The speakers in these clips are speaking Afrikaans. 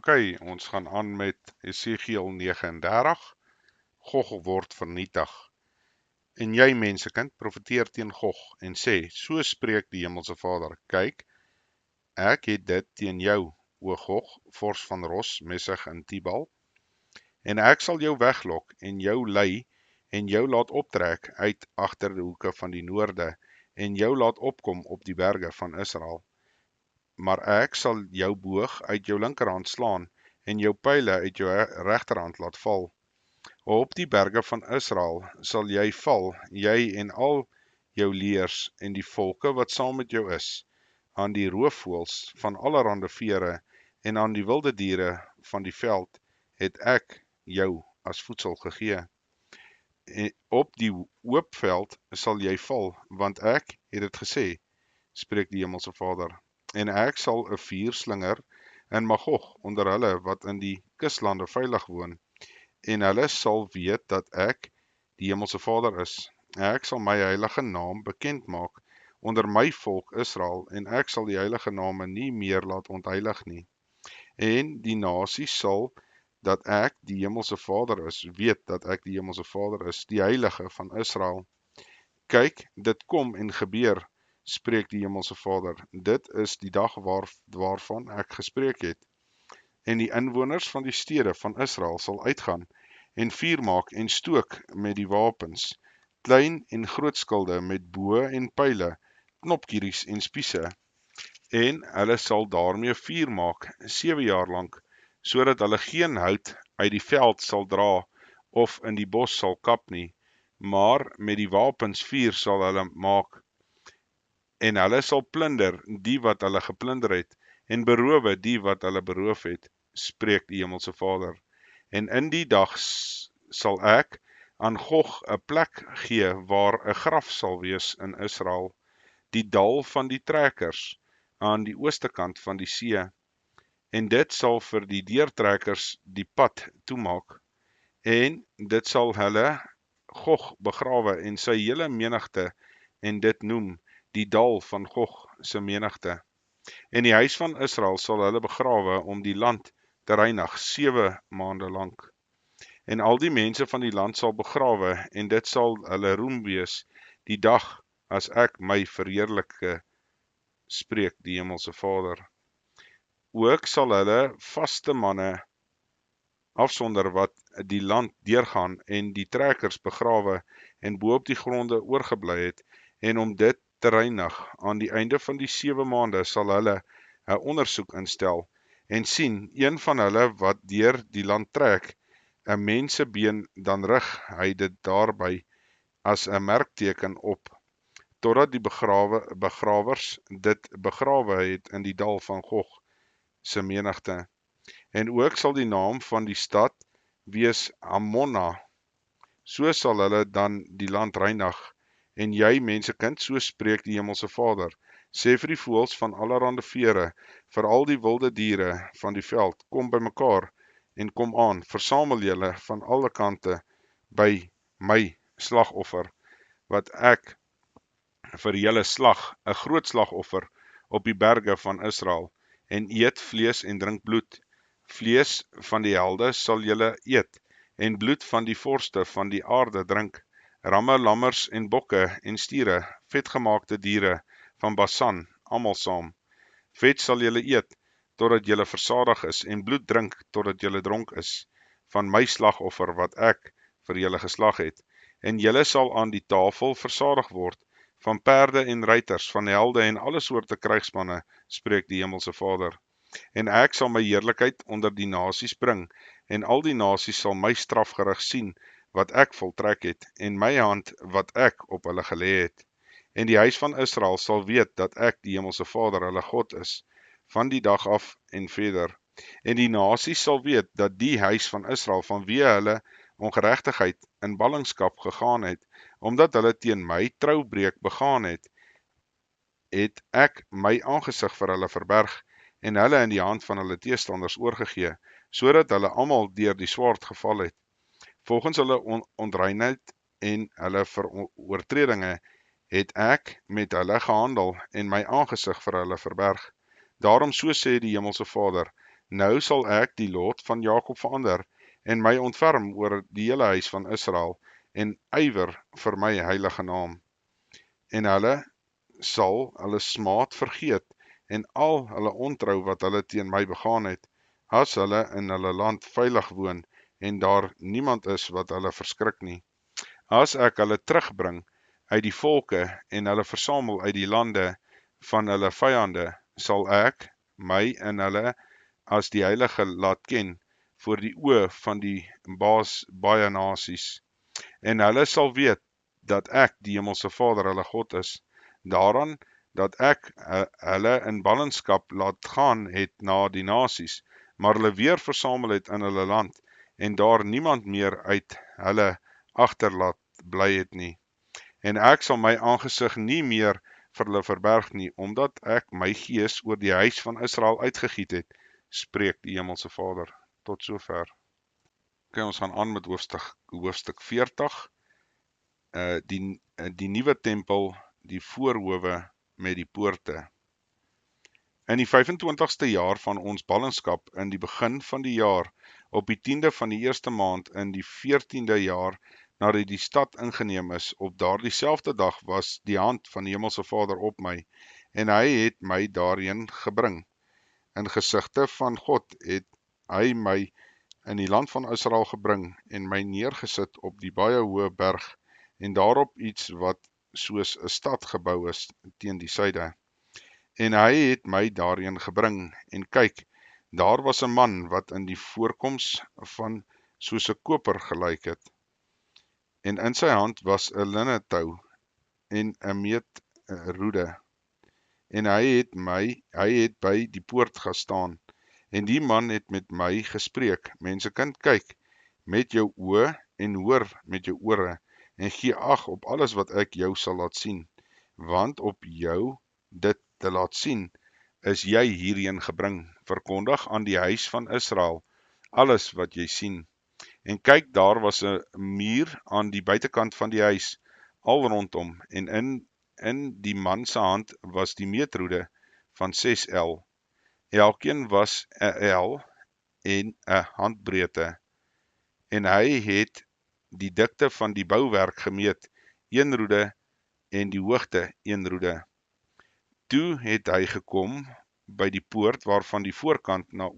Ok, ons gaan aan met Esegiel 39. Gog word vernietig. En jy, mensekind, profeteer teen Gog en sê, so spreek die Hemelse Vader, kyk, ek het dit teen jou, o Gog, vors van Ros, Meseg en Tibal, en ek sal jou weglok en jou lei en jou laat optrek uit agter die hoeke van die noorde en jou laat opkom op die berge van Israel. Maar ek sal jou boog uit jou linkerhand slaan en jou pyle uit jou regterhand laat val. Op die berge van Israel sal jy val, jy en al jou leers en die volke wat saam met jou is, aan die roofvoëls van allerhande vere en aan die wilde diere van die veld het ek jou as voedsel gegee. En op die oop veld sal jy val, want ek het dit gesê, spreek die Hemelse Vader. En ek sal 'n vuur slinger in Magog onder hulle wat in die kuslande veilig woon, en hulle sal weet dat ek die Hemelse Vader is. Ek sal my heilige naam bekend maak onder my volk Israel, en ek sal die heilige name nie meer laat ontheilig nie. En die nasie sal dat ek die Hemelse Vader is, weet dat ek die Hemelse Vader is, die heilige van Israel. Kyk, dit kom en gebeur, spreek die Hemelse Vader. Dit is die dag waarvan ek gespreek het. En die inwoners van die stede van Israel sal uitgaan en vuur maak en stook met die wapens, klein en groot skilde met boë en pyle, knopkieries en spiese. En hulle sal daarmee vuur maak 7 jaar lank, sodat hulle geen hout uit die veld sal dra of in die bos sal kap nie, maar met die wapens vuur sal hulle maak. En hulle sal plunder die wat hulle geplunder het, en berowe die wat hulle beroof het, spreek die Hemelse Vader. En in die dag sal ek aan Gog 'n plek gee waar 'n graf sal wees in Israel, die dal van die trekkers, aan die ooste kant van die see. En dit sal vir die deurtrekkers die pad toemaak, en dit sal hulle Gog begrawe en sy hele menigte, en dit noem die dal van Gog se menigte. En die huis van Israel sal hulle begrawe om die land te reinig 7 maande lank. En al die mense van die land sal begrawe, en dit sal hulle roem wees, die dag as ek my verheerlike, spreek die Hemelse Vader. Ook sal hulle vaste manne afsonder wat die land deurgaan en die trekkers begrawe en bo op die gronde oorgebly het, en om dit te reinig aan die einde van die 7 maande sal hulle 'n ondersoek instel en sien een van hulle wat deur die land trek 'n mensebeen, dan rig hy dit daarby as 'n merkteken op, totdat die begrawers dit begrawe het in die dal van Gog se menigte. En ook sal die naam van die stad wees Hammona. So sal hulle dan die land reinig. En jy, mensekind, so spreek die Hemelse Vader, sê vir die voëls van allerhande vere, vir al die wilde diere van die veld, kom bymekaar en kom aan, versamel julle van alle kante by my slagoffer, wat ek vir julle slag, 'n groot slagoffer op die berge van Israel, en eet vlees en drink bloed. Vlees van die helde sal julle eet, en bloed van die vorste van die aarde drink, ramme, lammers en bokke en stiere, vetgemaakte diere van Basan, almal saam. Vet sal julle eet, totdat julle versadig is, en bloed drink, totdat julle dronk is, van my slagoffer wat ek vir julle geslag het. En julle sal aan die tafel versadig word, van perde en ruiters, van helde en alle soorte krygsmanne, spreek die Hemelse Vader. En ek sal my heerlikheid onder die nasies bring, en al die nasies sal my strafgerig sien, wat ek voltrek het, en my hand wat ek op hulle gelê het. En die huis van Israel sal weet dat ek die Hemelse Vader hulle God is, van die dag af en verder. En die nasies sal weet dat die huis van Israel, vanweë hulle ongeregtigheid in ballingskap gegaan het, omdat hulle teen my troubreek begaan het ek my aangesig vir hulle verberg en hulle in die hand van hulle teestanders oorgegee, sodat hulle almal deur die swaard geval het. Volgens hulle onreinheid en hulle oortredinge het ek met hulle gehandel en my aangesig vir hulle verberg. Daarom so sê die Hemelse Vader, Nou sal ek die lot van Jakob verander, en my ontferm oor die hele huis van Israel, en ywer vir my heilige naam. En hulle sal hulle smaad vergeet, en al hulle ontrou wat hulle teen my begaan het, as hulle in hulle land veilig woon, en daar niemand is wat hulle verskrik nie. As ek hulle terugbring uit die volke, en hulle versamel uit die lande van hulle vyande, sal ek my in hulle as die heilige laat ken, voor die oë van die baie nasies. En hulle sal weet, dat ek die Hemelse Vader hulle God is, daaraan dat ek hulle in ballingskap laat gaan het na die nasies, maar hulle weer versamel het in hulle land, en daar niemand meer uit hulle agterlaat bly het nie. En ek sal my aangesig nie meer vir hulle verberg nie, omdat ek my gees oor die huis van Israel uitgegiet het, spreek die Hemelse Vader. Tot sover. Okay, ons gaan aan met hoofstuk 40, die nuwe tempel, die voorhowe met die poorte. In die 25ste jaar van ons ballingskap, in die begin van die jaar, op die 10de van die eerste maand, in die 14de jaar, nadat die stad ingeneem is, op daardie selfde dag was die hand van die Hemelse Vader op my, en hy het my daarheen gebring. In gesigte van God het hy my in die land van Israel gebring, en my neergesit op die baie hoë berg, en daarop iets wat soos 'n stad gebou is teen die suide. En hy het my daarheen gebring, en kyk, daar was 'n man wat in die voorkoms van soos 'n koper gelyk het. En in sy hand was 'n linnetou en 'n meetroede. En hy het by die poort gestaan, en die man het met my gespreek: Mensekind, kyk met jou oë en hoor met jou ore, en gee ag op alles wat ek jou sal laat sien, want op jou dit te laat sien, is jy hierheen gebring. Verkondig aan die huis van Israel alles wat jy sien. En kyk, daar was 'n muur aan die buitekant van die huis, al rondom, en in die man se hand was die meetroede van 6 el. Elkeen was 'n el en 'n handbreedte. En hy het die dikte van die bouwerk gemeet, 1 roede, en die hoogte 1 roede. Toe het hy gekom by die poort waarvan die voorkant na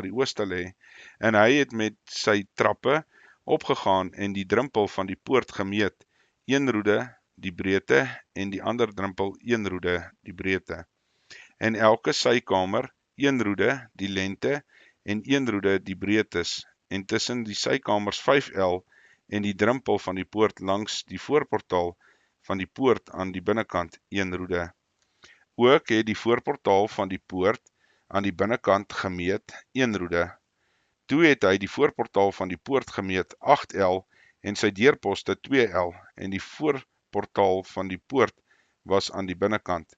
die ooste lê, en hy het met sy trappe opgegaan en die drempel van die poort gemeet, 1 roede die breedte en die ander drempel 1 roede die breedte. En elke sykamer 1 roede die lengte en 1 roede die breedtes, en tussen die sykamers 5 el en die drempel van die poort langs die voorportaal van die poort aan die binnekant 1 roede. Ook het die voorportaal van die poort aan die binnekant gemeet 1 roede. Toe het hy die voorportaal van die poort gemeet 8 el en sy deurposte 2 el, en die voorportaal van die poort was aan die binnekant.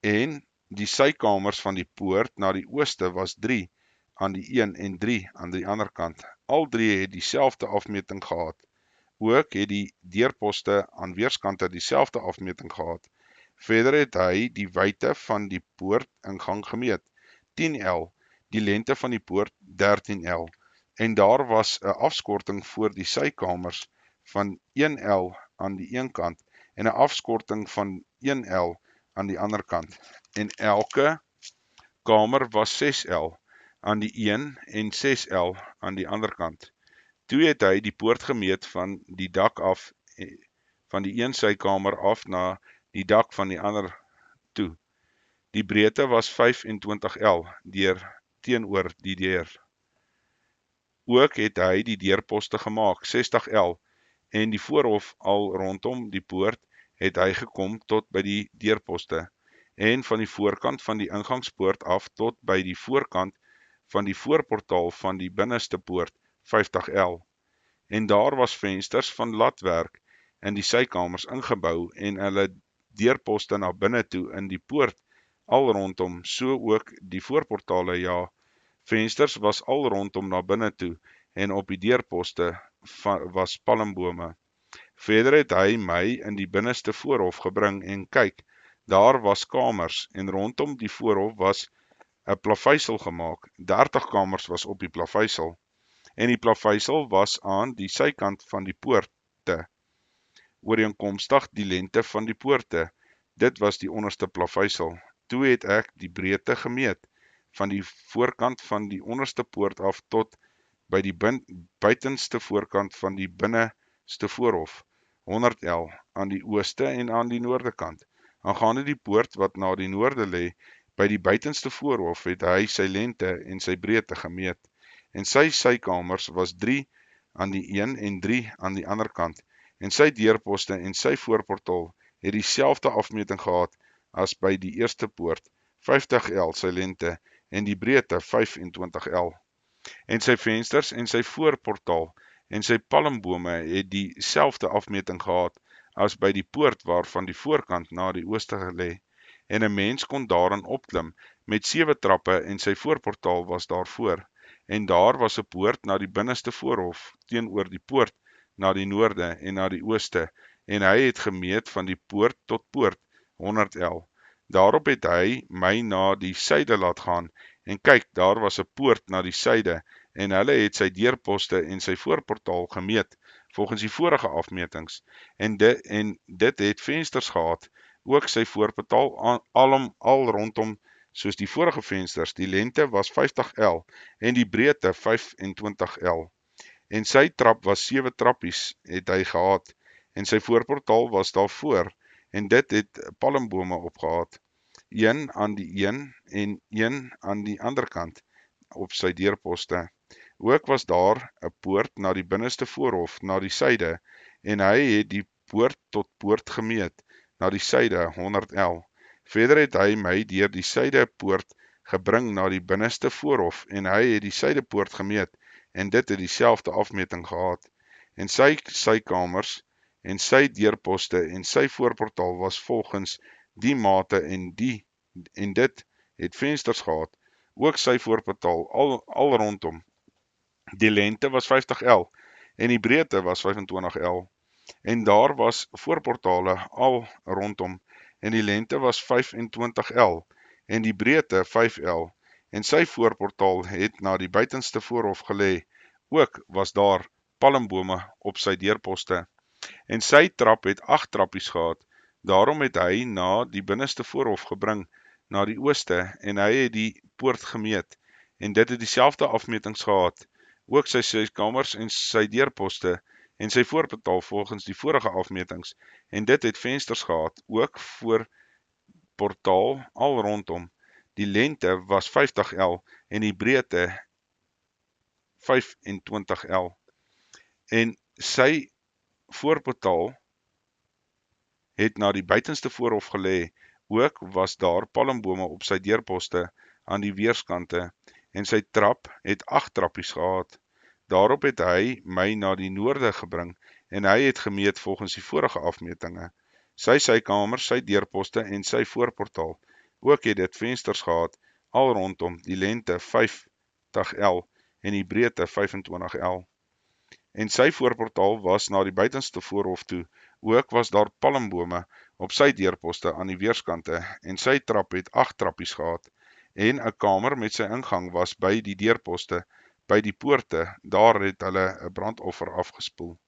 En die sykamers van die poort na die ooste was 3 aan die een en 3 aan die ander kant. Al 3 het dieselfde afmeting gehad. Ook het die deurposte aan weerskante dieselfde afmeting gehad. Verder het hy die wyte van die poort ingang gemeet, 10 el, die lengte van die poort 13 el, en daar was 'n afskorting voor die sykamers van 1 el aan die een kant, en 'n afskorting van 1 el aan die ander kant, en elke kamer was 6 el aan die een en 6 el aan die ander kant. Toe het hy die poort gemeet van die dak af, van die een sykamer af na die dak van die ander toe. Die breedte was 25 el teenoor die deur. Ook het hy die deurposte gemaak, 60 el, en die voorhof al rondom die poort het hy gekom tot by die deurposte, en van die voorkant van die ingangspoort af tot by die voorkant van die voorportaal van die binneste poort 50 el. En daar was vensters van latwerk in die sykamers ingebou, en hulle deurposte na binne toe in die poort al rondom, so ook die voorportale, ja. Vensters was al rondom na binne toe, en op die deurposte was palmbome. Verder het hy my in die binneste voorhof gebring, en kyk, daar was kamers, en rondom die voorhof was 'n plaveisel gemaak. 30 kamers was op die plaveisel en die plaveisel was aan die sykant van die poorte, ooreenkomstig die lengte van die poorte. Dit was die onderste plaveisel. Toe het ek die breedte gemeet van die voorkant van die onderste poort af tot by die buitenste voorkant van die binneste voorhof, 100 L aan die ooste en aan die noorde kant. Aangaande die poort wat na die noorde lê, by die buitenste voorhof het hy sy lengte en sy breedte gemeet, en sy sykamers was 3 aan die een en 3 aan die ander kant, en sy deurposte en sy voorportaal het dieselfde afmeting gehad as by die eerste poort, 50 L sy lengte en die breedte 25 L. En sy vensters en sy voorportaal en sy palmbome het dieselfde afmeting gehad as by die poort waarvan die voorkant na die ooste gelê, en 'n mens kon daarin opklim met 7 trappe en sy voorportaal was daarvoor, en daar was 'n poort na die binneste voorhof teenoor die poort na die noorde en na die ooste, en hy het gemeet van die poort tot poort 100 L. Daarop het hy my na die suide laat gaan, en kyk, daar was 'n poort na die suide, en hulle het sy deurposte en sy voorportaal gemeet, volgens die vorige afmetings, en dit het vensters gehad, ook sy voorportaal al rondom soos die vorige vensters. Die lengte was 50 L, en die breedte 25 L, en sy trap was 7 trappies het hy gehad, en sy voorportaal was daarvoor, en dit het palmbome opgehad, een aan die een en een aan die ander kant op sy deurposte. Ook was daar 'n poort na die binneste voorhof na die suide, en hy het die poort tot poort gemeet na die suide 100 L. Verder het hy my deur die suide poort gebring na die binneste voorhof, en hy het die suide poort gemeet, en dit het dieselfde afmeting gehad, en sy sykamers en sy deurposte en sy voorportaal was volgens die mate, en dit het vensters gehad, ook sy voorportaal al rondom. Die lengte was 50 L, en die breedte was 25 L, en daar was voorportale al rondom, en die lengte was 25 L, en die breedte 5 L, en sy voorportaal het na die buitenste voorhof gelê, ook was daar palmbome op sy deurposte, en sy trap het 8 trappies gehad. Daarom het hy na die binneste voorhof gebring na die ooste, en hy het die poort gemeet, en dit het dieselfde afmetings gehad, ook sy sykamers en sy deurposte en sy voorportaal volgens die vorige afmetings, en dit het vensters gehad, ook voor portaal al rondom. Die lengte was 50 L en die breedte 25 L, en sy voorportaal het na die buitenste voorhof gelê, ook was daar palmbome op sy deurposte aan die weerskante, en sy trap het 8 trappies gehad. Daarop het hy my na die noorde gebring, en hy het gemeet volgens die vorige afmetinge. Sy sykamers, sy deurposte en sy voorportaal, ook het dit vensters gehad, al rondom, die lengte 50 L en die breedte 25 L. En sy voorportaal was na die buitenste voorhof toe, ook was daar palmbome op sy deurposte aan die weerskante, en sy trap het 8 trappies gehad, en 'n kamer met sy ingang was by die deurposte, by die poorte, daar het hulle 'n brandoffer afgespoel.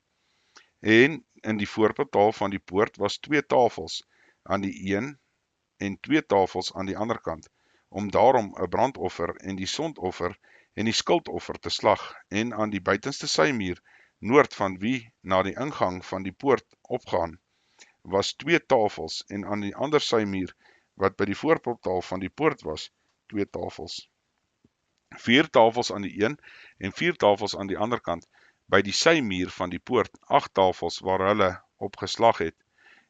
En in die voorportaal van die poort was 2 tafels aan die een en 2 tafels aan die ander kant, om daarom 'n brandoffer en die sondoffer en die skuldoffer te slag, en aan die buitenste symuur, noord van wie na die ingang van die poort opgaan, was 2 tafels, en aan die ander symuur, wat by die voorportaal van die poort was, 2 tafels. 4 tafels aan die een en 4 tafels aan die ander kant, by die symuur van die poort, 8 tafels waar hulle op geslag het,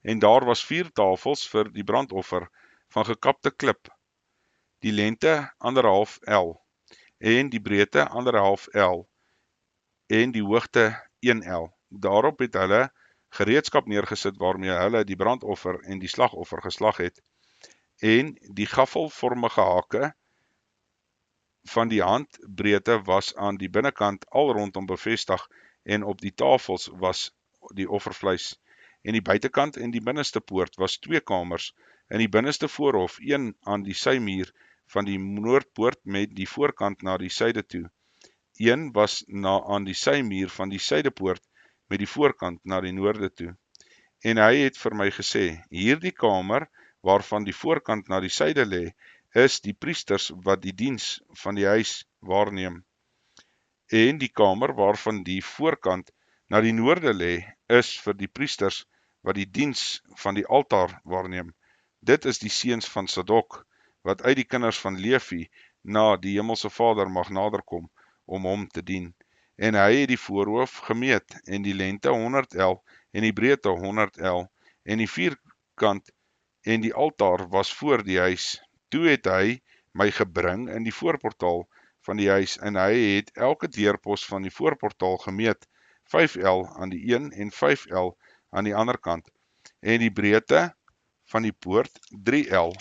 en daar was 4 tafels vir die brandoffer van gekapte klip, die lengte 1,5 L, en die breedte 1,5 L, en die hoogte 1 L. Daarop het hulle gereedskap neergesit waarmee hulle die brandoffer en die slagoffer geslag het, en die gaffelvormige hake van die handbreedte was aan die binnekant al rondom bevestig, en op die tafels was die offervleis, en die buitekant en die binneste poort was 2 kamers, in die binneste voorhof, een aan die symuur van die noordpoort met die voorkant na die suide toe. Een was aan die symuur van die suidepoort met die voorkant na die noorde toe. En hy het vir my gesê, hierdie kamer waarvan die voorkant na die suide lê, is die priesters wat die diens van die huis waarneem. En die kamer waarvan die voorkant na die noorde lê, is vir die priesters wat die diens van die altaar waarneem. Dit is die seuns van Sadok, wat uit die kinders van Levi na die Hemelse Vader mag naderkom om hom te dien. En hy het die voorhoof gemeet, en die lengte 100 el, en die breedte 100 el, en die vierkant en die altaar was voor die huis. Toe het hy my gebring in die voorportaal van die huis, en hy het elke deurpos van die voorportaal gemeet, 5 el aan die een en 5 el aan die ander kant, en die breedte van die poort 3 el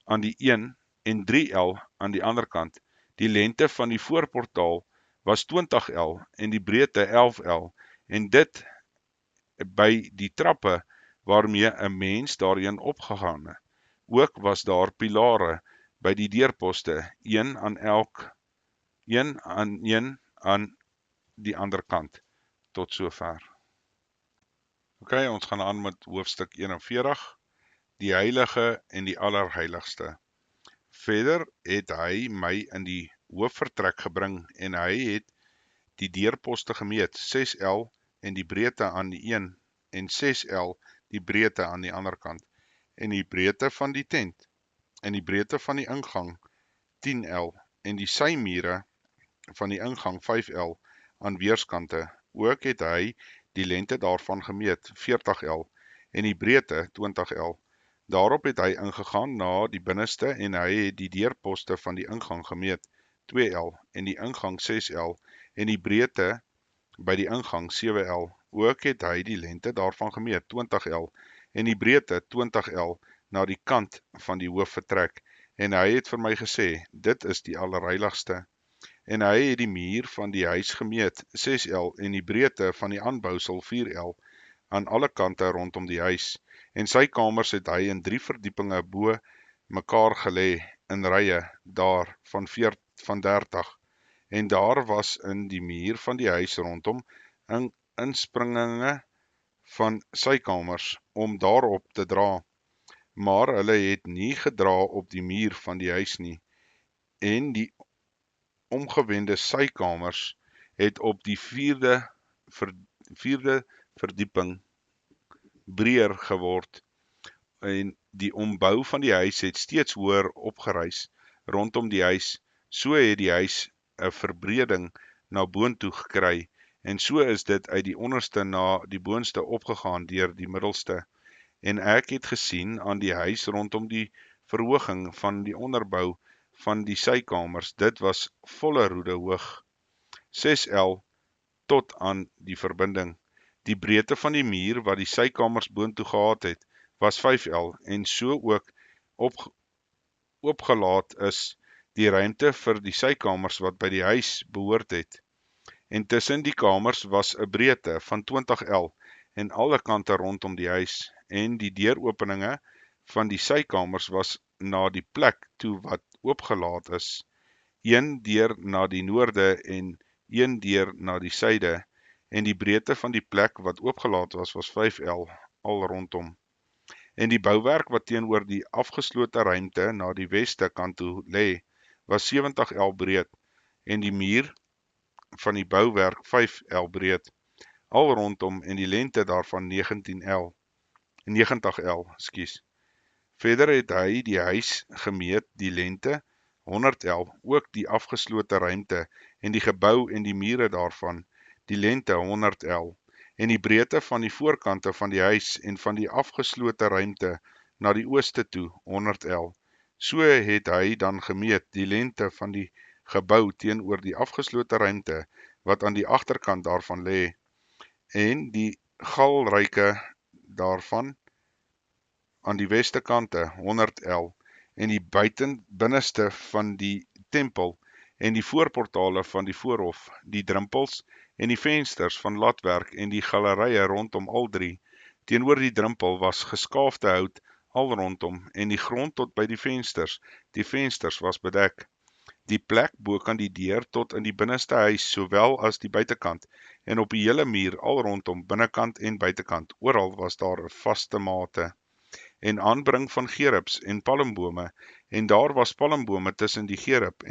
aan die een en 3 el aan die ander kant. Die lengte van die voorportaal was 20 el en die breedte 11 el, en dit by die trappe waarmee 'n mens daarin opgegaan het. Ook was daar pilare by die deurposte, een aan die ander kant. Tot sover. Ok, ons gaan aan met hoofstuk 41, die heilige en die allerheiligste. Verder het hy my in die hoofvertrek gebring, en hy het die deurposte gemeet, 6 el en die breedte aan die een, en 6 el die breedte aan die ander kant, en die breedte van die tent, en die breedte van die ingang 10 el, en die symure van die ingang 5 el aan weerskante. Ook het hy die lengte daarvan gemeet, 40 el, en die breedte 20 el. Daarop het hy ingegaan na die binneste, en hy het die deurposte van die ingang gemeet, 2 el, en die ingang 6 el, en die breedte by die ingang 7 el. Ook het hy die lengte daarvan gemeet, 20 el, en die breedte 20 el na die kant van die hoofvertrek. En hy het vir my gesê, dit is die allerheiligste. En hy het die muur van die huis gemeet, 6 el, en die breedte van die aanbousel 4 el, aan alle kante rondom die huis. En sy kamers het hy in 3 verdiepinge bo mekaar gelê, in rye, daar van 30. En daar was in die muur van die huis rondom inspringinge van sy kamers, om daarop te dra. Maar hulle het nie gedra op die muur van die huis nie. En die omgewende sykamers het op die vierde verdieping breër geword, en die ombou van die huis het steeds hoër opgereis rondom die huis. So het die huis 'n verbreding na boontoe gekry, en so is dit uit die onderste na die boonste opgegaan deur die middelste. En ek het gesien aan die huis rondom die verhoging van die onderbou van die sykamers, dit was volle roede hoog, 6 el tot aan die verbinding. Die breedte van die muur wat die sykamers boontoe gehad het, was 5 el, en so ook opgelaat is die ruimte vir die sykamers wat by die huis behoort het. En tussen die kamers was 'n breedte van 20 el en alle kante rondom die huis, en die deuropeninge van die sykamers was na die plek toe wat oopgelaat is, een deur na die noorde en een deur na die suide, en die breedte van die plek wat oopgelaat was 5 el al rondom. En die bouwerk wat teenoor die afgeslote ruimte na die weste kant toe lê, was 70 el breed, en die muur van die bouwerk 5 el breed, al rondom, en die lengte daarvan 90 el. Verder het hy die huis gemeet, die lengte 100 el, ook die afgeslote ruimte, en die gebou en die mure daarvan, die lengte 100 el, en die breedte van die voorkante van die huis en van die afgeslote ruimte na die ooste toe 100 el. So het hy dan gemeet die lengte van die gebou teenoor die afgeslote ruimte wat aan die agterkant daarvan lê, en die galryke daarvan aan die weste kante 100 el, en die binneste van die tempel en die voorportale van die voorhof, die drempels en die vensters van latwerk en die galerye rondom al 3. Teenoor die drempel was geskaafde hout al rondom en die grond tot by die vensters. Die vensters was bedek. Die plek bokant die deur tot in die binneste huis, sowel as die buitekant, en op die hele muur al rondom, binnekant en buitekant, oral was daar 'n vaste mate, en aanbring van gerubs en palmbome, en daar was palmbome tussen die gerub,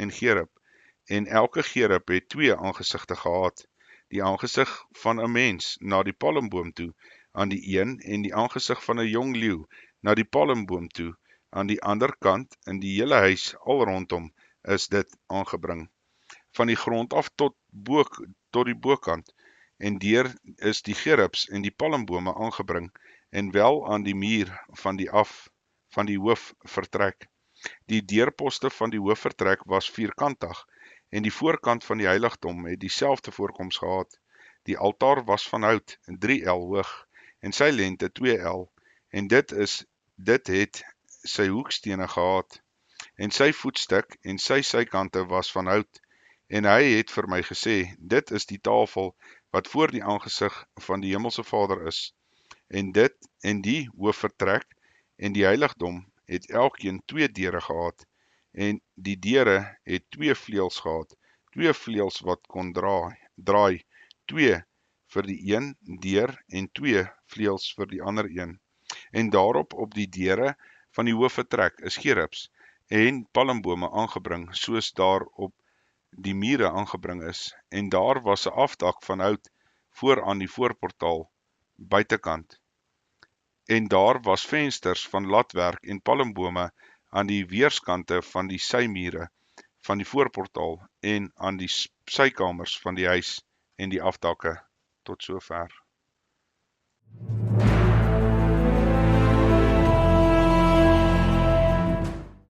en elke gerub het 2 aangesigte gehad, die aangesig van 'n mens na die palmboom toe, aan die een, en die aangesig van 'n jong leeu na die palmboom toe, aan die ander kant. In die hele huis al rondom is dit aangebring, van die grond af tot die bokant, en deur is die gerubs en die palmbome aangebring, en wel aan die muur van die hoofvertrek. Die deurposte van die hoofvertrek was vierkantig, en die voorkant van die heiligdom het dieselfde voorkoms gehad. Die altaar was van hout, 3 L hoog, en sy lengte 2 L, en dit het sy hoekstene gehad, en sy voetstuk en sy sykante was van hout, en hy het vir my gesê, dit is die tafel wat voor die aangesig van die Hemelse Vader is, en die hoofvertrek en die heiligdom het elkeen 2 deure gehad, en die deure het 2 vleuels gehad, 2 vleuels wat kon draai, 2 vir die een deur en 2 vleuels vir die ander een. En daarop op die deure van die hoofvertrek is gerubs en palmbome aangebring, soos daar op die mure aangebring is, en daar was 'n afdak van hout voor aan die voorportaal buitekant, en daar was vensters van latwerk en palmbome aan die weerskante van die symure van die voorportaal en aan die sykamers van die huis en die afdakke. Tot sover.